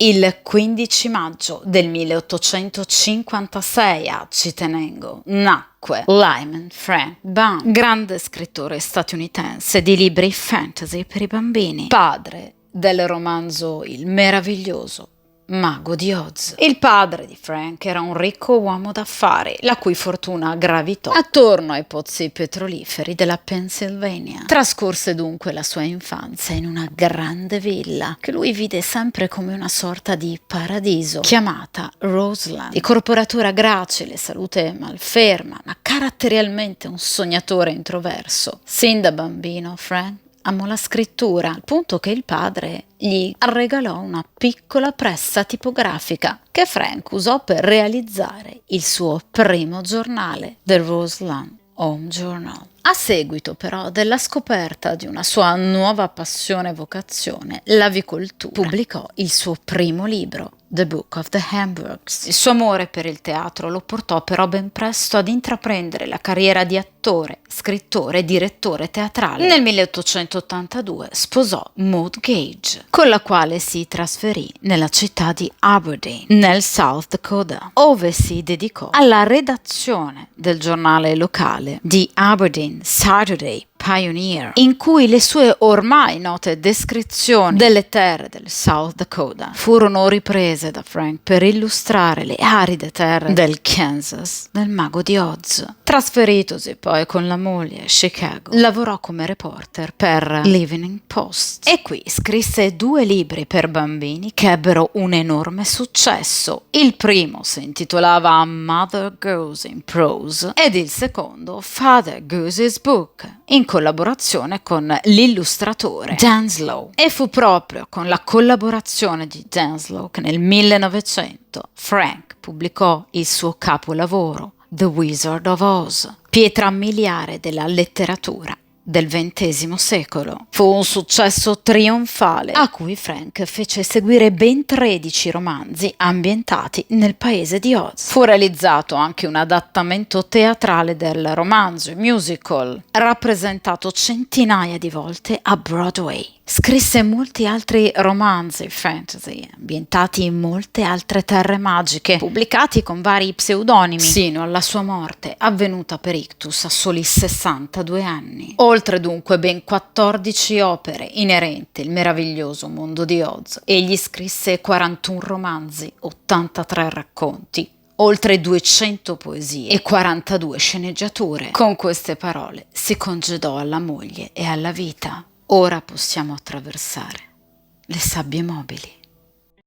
Il 15 maggio del 1856 a Chittenango nacque Lyman Frank Baum, grande scrittore statunitense di libri fantasy per i bambini, padre del romanzo Il meraviglioso Mago di Oz. Il padre di Frank era un ricco uomo d'affari, la cui fortuna gravitò attorno ai pozzi petroliferi della Pennsylvania. Trascorse dunque la sua infanzia in una grande villa, che lui vide sempre come una sorta di paradiso, chiamata Roseland. Di corporatura gracile, salute malferma, ma caratterialmente un sognatore introverso. Sin da bambino Frank amò la scrittura, al punto che il padre gli regalò una piccola pressa tipografica che Frank usò per realizzare il suo primo giornale, The Roseland Home Journal. A seguito però della scoperta di una sua nuova passione e vocazione, l'avicoltura, pubblicò il suo primo libro, The Book of the Hamburgs. Il suo amore per il teatro lo portò però ben presto ad intraprendere la carriera di attore, scrittore e direttore teatrale. Nel 1882 sposò Maud Gage, con la quale si trasferì nella città di Aberdeen, nel South Dakota, ove si dedicò alla redazione del giornale locale di Aberdeen Saturday Pioneer, in cui le sue ormai note descrizioni delle terre del South Dakota furono riprese da Frank per illustrare le aride terre del Kansas del Mago di Oz. Trasferitosi poi con la moglie a Chicago, lavorò come reporter per l'Evening Post e qui scrisse 2 libri per bambini che ebbero un enorme successo. Il primo si intitolava Mother Goes in Prose ed il secondo Father Goose's Book, in collaborazione con l'illustratore Denslow. E fu proprio con la collaborazione di Denslow che nel 1900 Frank pubblicò il suo capolavoro The Wizard of Oz, pietra miliare della letteratura del XX secolo. Fu un successo trionfale a cui Frank fece seguire ben 13 romanzi ambientati nel paese di Oz. Fu realizzato anche un adattamento teatrale del romanzo, musical, rappresentato centinaia di volte a Broadway. Scrisse molti altri romanzi fantasy ambientati in molte altre terre magiche, pubblicati con vari pseudonimi, sino alla sua morte, avvenuta per ictus a soli 62 anni. Oltre dunque ben 14 opere inerenti al meraviglioso mondo di Oz. Egli scrisse 41 romanzi, 83 racconti, oltre 200 poesie e 42 sceneggiature. Con queste parole si congedò alla moglie e alla vita. Ora possiamo attraversare le sabbie mobili.